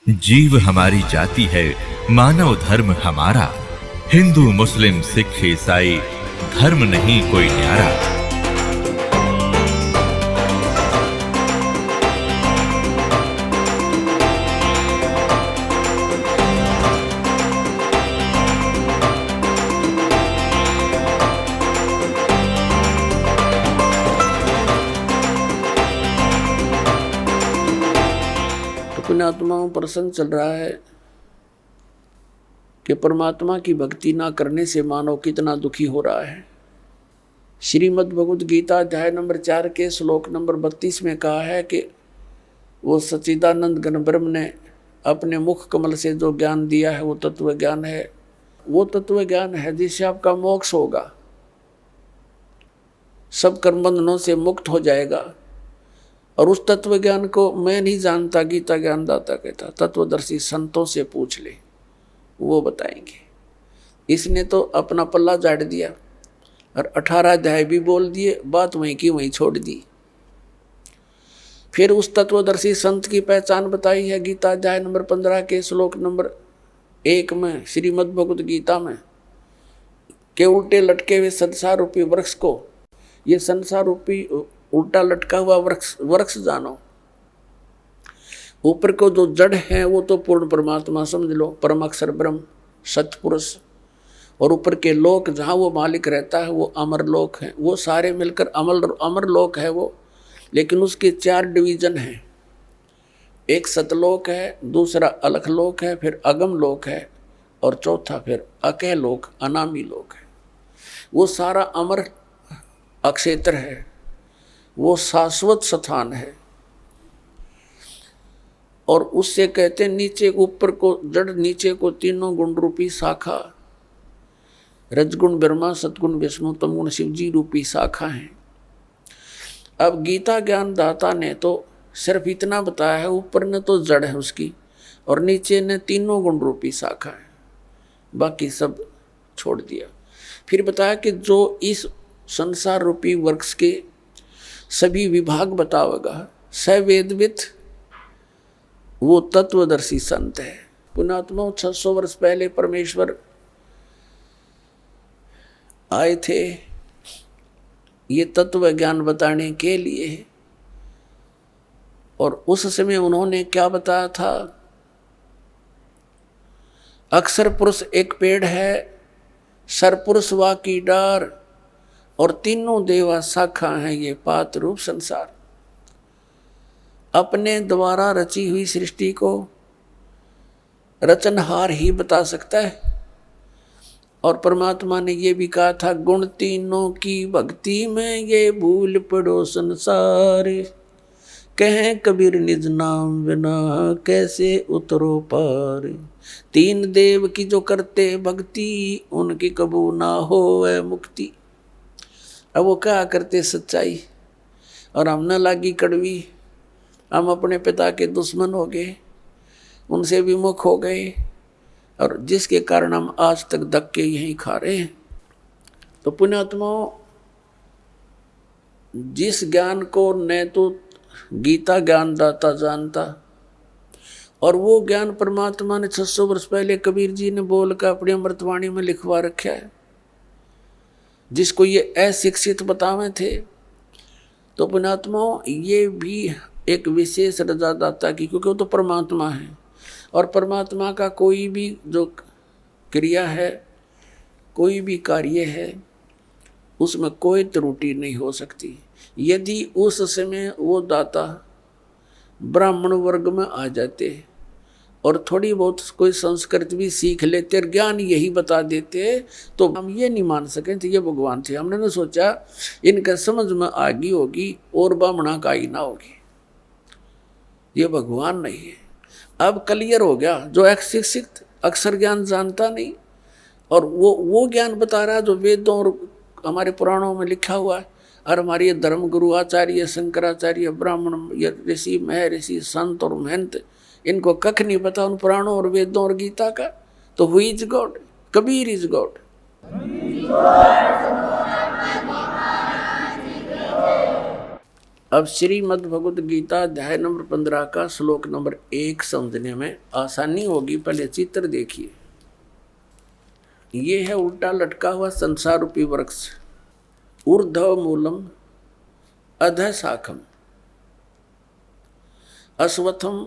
जीव हमारी जाति है, मानव धर्म हमारा। हिंदू मुस्लिम सिख ईसाई धर्म नहीं कोई न्यारा। पुण्यात्माओं प्रसंग चल रहा है कि परमात्मा की भक्ति ना करने से मानव कितना दुखी हो रहा है। श्रीमद् भगवद गीता अध्याय नंबर 4 के श्लोक नंबर 32 में कहा है कि वो सच्चिदानंद घन ब्रह्म ने अपने मुख कमल से जो ज्ञान दिया है वो तत्व ज्ञान है। वो तत्व ज्ञान है जिससे आपका मोक्ष होगा, सब कर्म बंधनों से मुक्त हो जाएगा। और उस तत्व ज्ञान को मैं नहीं जानता, गीता ज्ञान दाता कहता, तत्वदर्शी संतों से पूछ ले, वो बताएंगे। इसने तो अपना पल्ला झाड़ दिया और 18 अध्याय भी बोल दिए, बात वहीं की वहीं छोड़ दी। फिर उस तत्वदर्शी संत की पहचान बताई है गीता अध्याय नंबर 15 के श्लोक नंबर 1 में श्रीमद् भगवद गीता में के उल्टे लटके हुए संसार रूपी वृक्ष को, ये संसार रूपी उल्टा लटका हुआ वृक्ष जानो। ऊपर को जो जड़ है वो तो पूर्ण परमात्मा समझ लो, परम अक्षर ब्रह्म सतपुरुष। और ऊपर के लोक जहाँ वो मालिक रहता है वो अमर लोक है, वो सारे मिलकर अमर लोक है वो। लेकिन उसके 4 डिवीजन हैं, एक सतलोक है, दूसरा अलख लोक है, फिर अगम लोक है और चौथा फिर अकह लोक अनामी लोक है। वो सारा अमर अक्षेत्र है, वो शाश्वत स्थान है। और उससे कहते नीचे ऊपर को जड़, नीचे को तीनों गुण रूपी शाखा, रजगुण ब्रह्मा, सतगुण विष्णु, तमगुण शिव जी रूपी शाखा है। अब गीता ज्ञान दाता ने तो सिर्फ इतना बताया है, ऊपर ने तो जड़ है उसकी और नीचे ने तीनों गुण रूपी शाखा है, बाकी सब छोड़ दिया। फिर बताया कि जो इस संसार रूपी वृक्ष के सभी विभाग बतावेगा, सवेदवित वो तत्वदर्शी संत है। पुण्यात्मा 600 वर्ष पहले परमेश्वर आए थे ये तत्व ज्ञान बताने के लिए। और उस समय उन्होंने क्या बताया था? अक्षर पुरुष एक पेड़ है, सरपुरुष वा की डार और तीनों देवा शाखा हैं ये पात रूप संसार। अपने द्वारा रची हुई सृष्टि को रचनहार ही बता सकता है। और परमात्मा ने ये भी कहा था, गुण तीनों की भक्ति में ये भूल पड़ो संसार, कहें कबीर निज नाम बिना कैसे उतरो पार। 3 देव की जो करते भक्ति उनकी कबू ना होवे मुक्ति। अब वो क्या करते सच्चाई और हम न लागी कड़वी, हम अपने पिता के दुश्मन हो गए, उनसे विमुख हो गए और जिसके कारण हम आज तक धक्के यहीं खा रहे हैं। तो पुण्यात्माओं, जिस ज्ञान को न तो गीता ज्ञान दाता जानता और वो ज्ञान परमात्मा ने 600 वर्ष पहले कबीर जी ने बोल कर अपनी अमृतवाणी में लिखवा रखा है, जिसको ये अशिक्षित बतावे थे। तो पुण्यात्माओं, ये भी एक विशेष रजादाता की, क्योंकि वो तो परमात्मा है और परमात्मा का कोई भी जो क्रिया है, कोई भी कार्य है, उसमें कोई त्रुटि नहीं हो सकती। यदि उस समय वो दाता ब्राह्मण वर्ग में आ जाते और थोड़ी बहुत कोई संस्कृत भी सीख लेते और ज्ञान यही बता देते तो हम ये नहीं मान सकें थे ये भगवान थे। हमने ना सोचा इनका समझ में आ गई होगी और ब्राह्मणा का ही ना होगी, ये भगवान नहीं है। अब क्लियर हो गया, जो अशिक्षित अक्षर ज्ञान जानता नहीं और वो ज्ञान बता रहा जो वेदों और हमारे पुराणों में लिखा हुआ है। और हमारे ये धर्म गुरु आचार्य शंकराचार्य ब्राह्मण ये ऋषि महर्षि संत और महंत, इनको कख नहीं पता उन पुराणों और वेदों और गीता का। तो who is God? Kabir is God. अब श्रीमद् भगवद गीता अध्याय नंबर 15 का श्लोक नंबर 1 समझने में आसानी होगी। पहले चित्र देखिए। ये है उल्टा लटका हुआ संसार रूपी वृक्ष। ऊर्ध्व मूलम अधः शाखम अश्वत्थम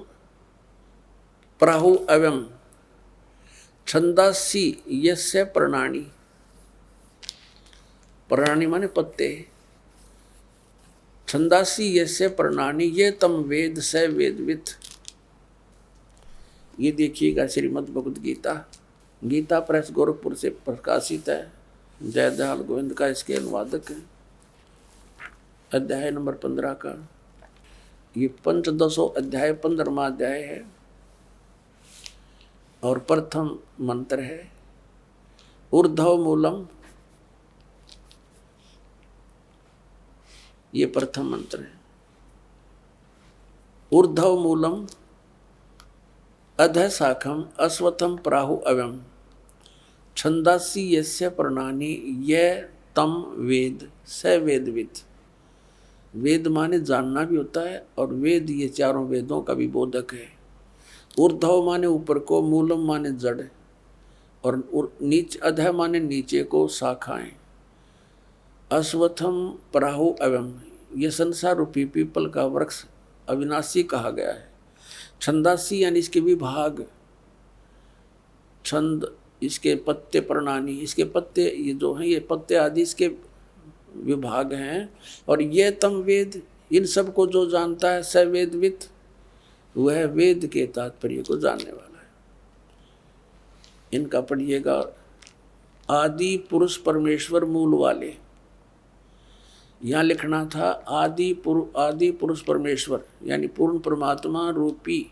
प्राहु अव्यम छंदासी यस्य प्रणानी। प्रणानी माने पत्ते। छंदासी यस्य प्रणानी ये तम वेद स वेदवित। ये देखिएगा श्रीमद् भगवद गीता, गीता प्रेस गोरखपुर से प्रकाशित है। जयदयाल गोविंद का इसके अनुवादक है। अध्याय नंबर 15 का ये पंचदशो अध्याय 15वां अध्याय है और प्रथम मंत्र है ऊर्ध्व मूलम। ये प्रथम मंत्र है। ऊर्ध्व मूलम अधः शाखम अश्वत्थम प्राहु अव्यम छंदासी यस्य प्रणानी ये तम वेद स वेदवित। वेद माने जानना भी होता है और वेद ये चारों वेदों का भी बोधक है। ऊर्ध्व माने ऊपर को, मूलम माने जड़ और नीच अधः माने नीचे को, शाखाएं। अश्वत्थम प्राहु अव्यम ये संसार रूपी पीपल का वृक्ष अविनाशी कहा गया है। छंदासी यानी इसके विभाग, छंद इसके पत्ते प्रणानी, इसके पत्ते ये जो हैं ये पत्ते आदि इसके विभाग हैं। और ये तम वेद इन सब को जो जानता है स वेदवित वह वेद के तात्पर्य को जानने वाला है। इनका पढ़िएगा। आदि पुरुष परमेश्वर मूल वाले, यहाँ लिखना था आदि पुरुष परमेश्वर यानी पूर्ण परमात्मा रूपी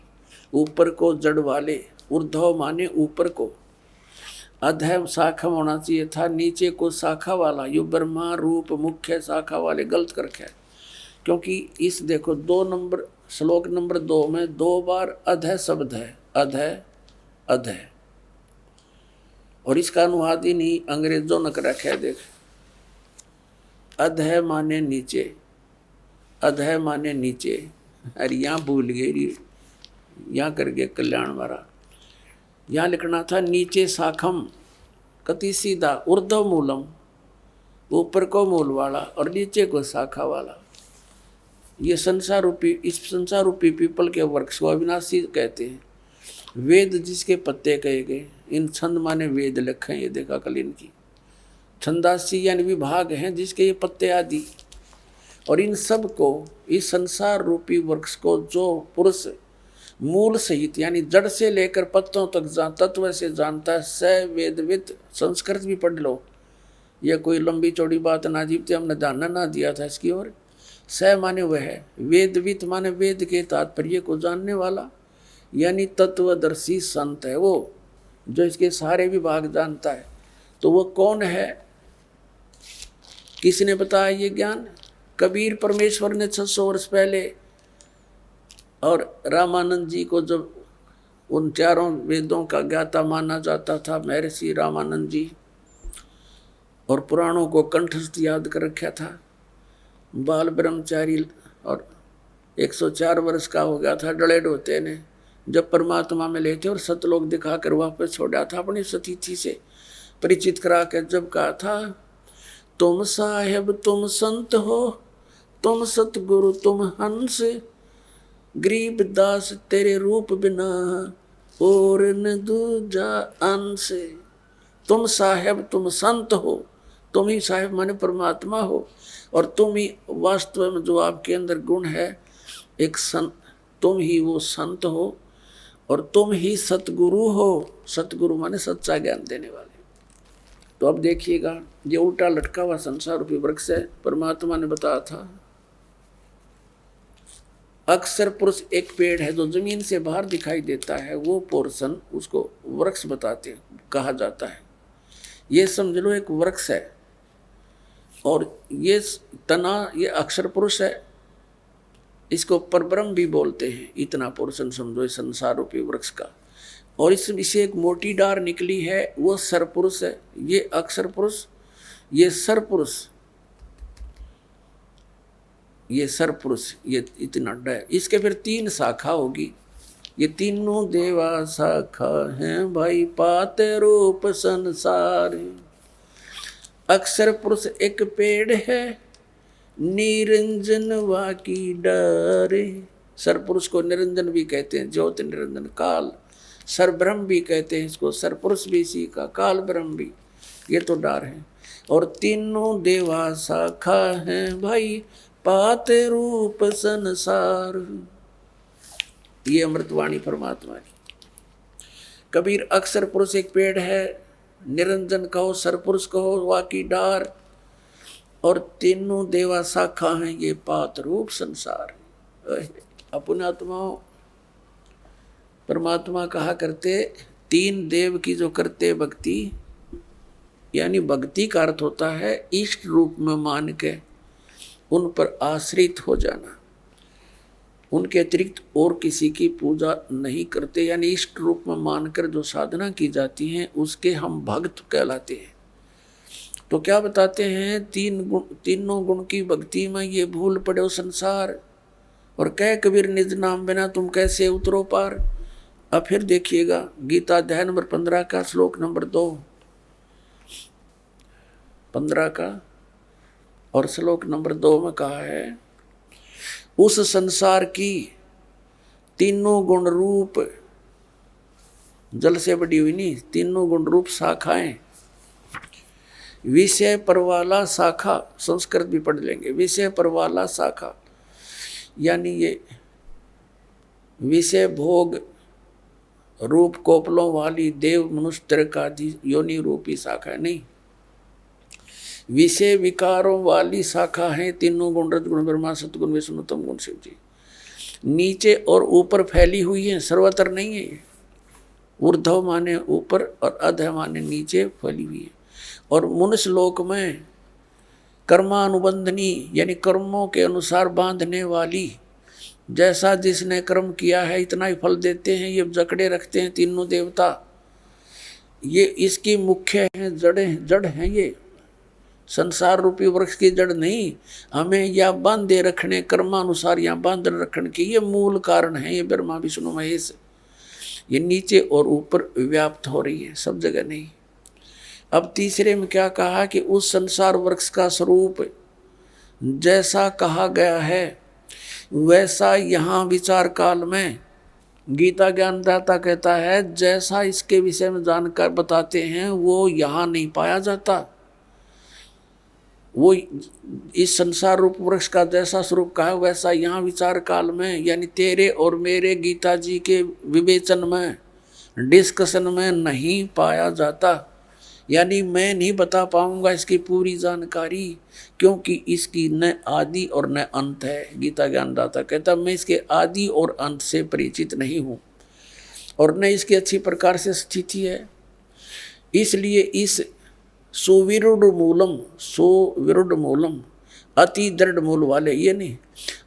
ऊपर को जड़ वाले। ऊर्ध्व माने ऊपर को, अधः शाखा होना चाहिए था नीचे को शाखा वाला। यो ब्रह्मा रूप मुख्य शाखा वाले गलत कर रखा है, क्योंकि इस देखो 2 नंबर श्लोक नंबर 2 में 2 बार अधः शब्द है। अधः अधः और इसका अनुवाद ही नहीं अंग्रेजों ने कर रखा है। देख अधः माने नीचे, अधः माने नीचे। अरे यहाँ भूल गई, यहाँ करके कल्याण मारा। यहाँ लिखना था नीचे शाखम कति सीधा ऊर्ध्व मूलम ऊपर को मूल वाला और नीचे को शाखा वाला। ये संसार रूपी इस संसार रूपी पीपल के वृक्ष को अविनाशी कहते हैं। वेद जिसके पत्ते कहे गए, इन छंद माने वेद लिखे हैं। ये देखा कल इनकी छंदासी यानी विभाग हैं जिसके ये पत्ते आदि। और इन सब को इस संसार रूपी वृक्ष को जो पुरुष मूल सहित यानी जड़ से लेकर पत्तों तक तत्व से जानता है स वेदवित। संस्कृत भी पढ़ लो, यह कोई लंबी चौड़ी बात ना जीवते हमने जानना ना दिया था इसकी ओर। स माने वह है, वेदवित माने वेद के तात्पर्य को जानने वाला यानी तत्वदर्शी संत है वो, जो इसके सारे विभाग जानता है। तो वो कौन है, किसने बताया ये ज्ञान? कबीर परमेश्वर ने 600 वर्ष पहले। और रामानंद जी को जब उन चारों वेदों का ज्ञाता माना जाता था महर्षि रामानंद जी, और पुराणों को कंठस्थ याद कर रखा था। बाल ब्रह्मचारी और 104 वर्ष का हो गया था डले ढोते ने, जब परमात्मा में लेते और सतलोक दिखाकर वापस छोड़ा था अपनी सतीथि से परिचित करा कर। जब कहा था तुम साहेब तुम संत हो, तुम सतगुरु तुम हंस, गरीब दास तेरे रूप बिना और न दूजा अंश। तुम साहेब तुम संत हो, तुम ही साहेब माने परमात्मा हो, और तुम ही वास्तव में जो आपके अंदर गुण है एक संत, तुम ही वो संत हो और तुम ही सतगुरु हो। सतगुरु माने सच्चा ज्ञान देने वाले। तो अब देखिएगा, ये उल्टा लटका हुआ संसार रूपी वृक्ष है। परमात्मा ने बताया था अक्सर पुरुष एक पेड़ है जो जमीन से बाहर दिखाई देता है, वो पोर्शन उसको वृक्ष बताते कहा जाता है। ये समझ लो एक वृक्ष है और ये तना ये अक्षर पुरुष है, इसको परब्रह्म भी बोलते हैं। इतना पोर्शन समझो इस संसार रूपी वृक्ष का। और इसे एक मोटी डार निकली है, वो सरपुरुष है। ये अक्षर पुरुष, ये सरपुरुष। ये सरपुरुष, ये इतना है। इसके फिर 3 शाखा होगी। ये तीनों देवा शाखा हैं भाई, पाते रूप संसार। अक्षर पुरुष एक पेड़ है, निरंजन वाकी डारे। सरपुरुष को निरंजन भी कहते हैं, ज्योति निरंजन काल। सरब्रह्म भी कहते हैं इसको, सरपुरुष भी इसी का, काल ब्रह्म भी, ये तो डार है। और तीनों देवा शाखा हैं भाई, पाते रूप संसार। ये अमृतवाणी परमात्मा की। कबीर अक्षर पुरुष एक पेड़ है, निरंजन कहो, सरपुरुष कहो, वाकी डार, और तीनों देवा शाखा हैं, ये पात रूप संसार। अपनात्माओं, परमात्मा कहा करते 3 देव की जो करते भक्ति, यानी भक्ति का अर्थ होता है इष्ट रूप में मान के उन पर आश्रित हो जाना, उनके अतिरिक्त और किसी की पूजा नहीं करते। यानी इष्ट रूप में मानकर जो साधना की जाती है उसके हम भक्त कहलाते हैं। तो क्या बताते हैं, तीनों गुण की भक्ति में ये भूल पड़े संसार, और कह कबीर निज नाम बिना तुम कैसे उतरो पार। अब फिर देखिएगा गीता अध्याय नंबर 15 का श्लोक नंबर 2, 15 का और श्लोक नंबर 2 में कहा है, उस संसार की तीनों गुण रूप, जल से बड़ी हुई नहीं, तीनों गुण रूप शाखाएं, विषय परवाला शाखा, संस्कृत भी पढ़ लेंगे, विषय परवाला शाखा, यानी ये विषय भोग रूप कोपलों वाली देव मनुष्य त्रिक आदि योनि रूपी शाखा नहीं, विषय विकारों वाली शाखा है तीनों गुण, रजगुण ब्रह्मा सतगुण विष्णु तम गुण शिव जी। नीचे और ऊपर फैली हुई है, सर्वत्र नहीं है। ऊर्ध्व माने ऊपर और अधः माने नीचे फैली हुई है। और मनुष्य लोक में कर्मानुबंधनी, यानी कर्मों के अनुसार बांधने वाली, जैसा जिसने कर्म किया है इतना ही फल देते हैं, ये जकड़े रखते हैं तीनों देवता। ये इसकी मुख्य है, जड़ है। ये संसार रूपी वृक्ष की जड़ नहीं, हमें या बांधे रखने, कर्मानुसार या बांध रखने के ये मूल कारण है। ये ब्रह्मा विष्णु महेश, ये नीचे और ऊपर व्याप्त हो रही है, सब जगह नहीं। अब तीसरे में क्या कहा कि उस संसार वृक्ष का स्वरूप जैसा कहा गया है वैसा यहाँ विचार काल में गीता ज्ञानदाता कहता है, जैसा इसके विषय में जानकर बताते हैं वो यहाँ नहीं पाया जाता। वो इस संसार रूप वृक्ष का जैसा स्वरूप कहा है वैसा यहाँ विचार काल में, यानी तेरे और मेरे गीता जी के विवेचन में, डिस्कशन में नहीं पाया जाता। यानी मैं नहीं बता पाऊंगा इसकी पूरी जानकारी, क्योंकि इसकी न आदि और न अंत है। गीता ज्ञानदाता कहता मैं इसके आदि और अंत से परिचित नहीं हूँ, और न इसकी अच्छी प्रकार से स्थिति है। इसलिए इस सुविरुद्ध मूलम अति दृढ़ मूल वाले, ये नहीं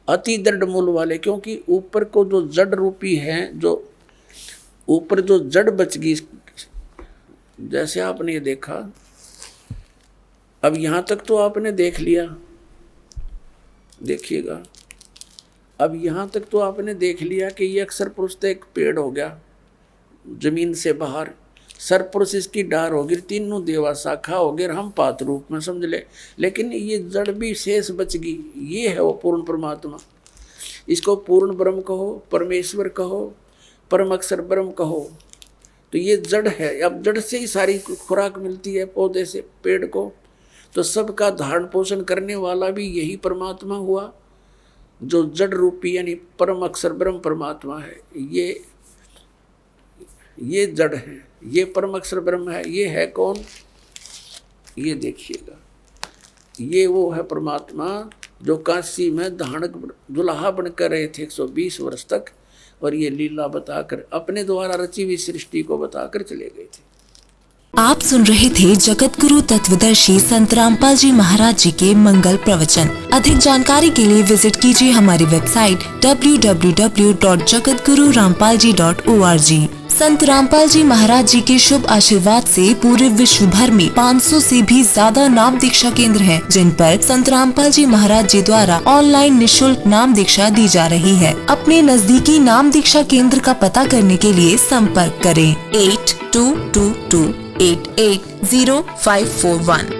अति दृढ़ मूल वाले, क्योंकि ऊपर को जो जड़ रूपी है, जो ऊपर जो जड़ बच गई, जैसे आपने ये देखा, अब यहाँ तक तो आपने देख लिया, देखिएगा अब यहाँ तक तो आपने देख लिया कि ये अक्षर पुरुष तो एक पेड़ हो गया जमीन से बाहर, सरपुरुष इसकी डार होगी, तीनों देवा शाखा हो गए, हम पात रूप में समझ ले। लेकिन ये जड़ भी शेष बच गई, ये है वो पूर्ण परमात्मा। इसको पूर्ण ब्रह्म कहो, परमेश्वर कहो, परम अक्षर ब्रह्म कहो, तो ये जड़ है। अब जड़ से ही सारी खुराक मिलती है पौधे से, पेड़ को, तो सबका धारण पोषण करने वाला भी यही परमात्मा हुआ, जो जड़ रूपी यानी परम अक्षर ब्रह्म परमात्मा है। ये जड़ है, ये परम अक्षर ब्रह्म है। ये है कौन? ये देखिएगा, ये वो है परमात्मा जो काशी में धानक दुल्हा बनकर रहे थे 120 वर्ष तक, और ये लीला बताकर अपने द्वारा रची हुई सृष्टि को बताकर चले गए थे। आप सुन रहे थे जगत गुरु तत्वदर्शी संत रामपाल जी महाराज जी के मंगल प्रवचन। अधिक जानकारी के लिए विजिट कीजिए हमारी वेबसाइट www.jagatgururampalji.org। संत रामपाल जी महाराज जी के शुभ आशीर्वाद से पूरे विश्व भर में 500 से भी ज्यादा नाम दीक्षा केंद्र हैं, जिन पर संत रामपाल जी महाराज जी द्वारा ऑनलाइन निशुल्क नाम दीक्षा दी जा रही है। अपने नजदीकी नाम दीक्षा केंद्र का पता करने के लिए संपर्क करें 8222880541।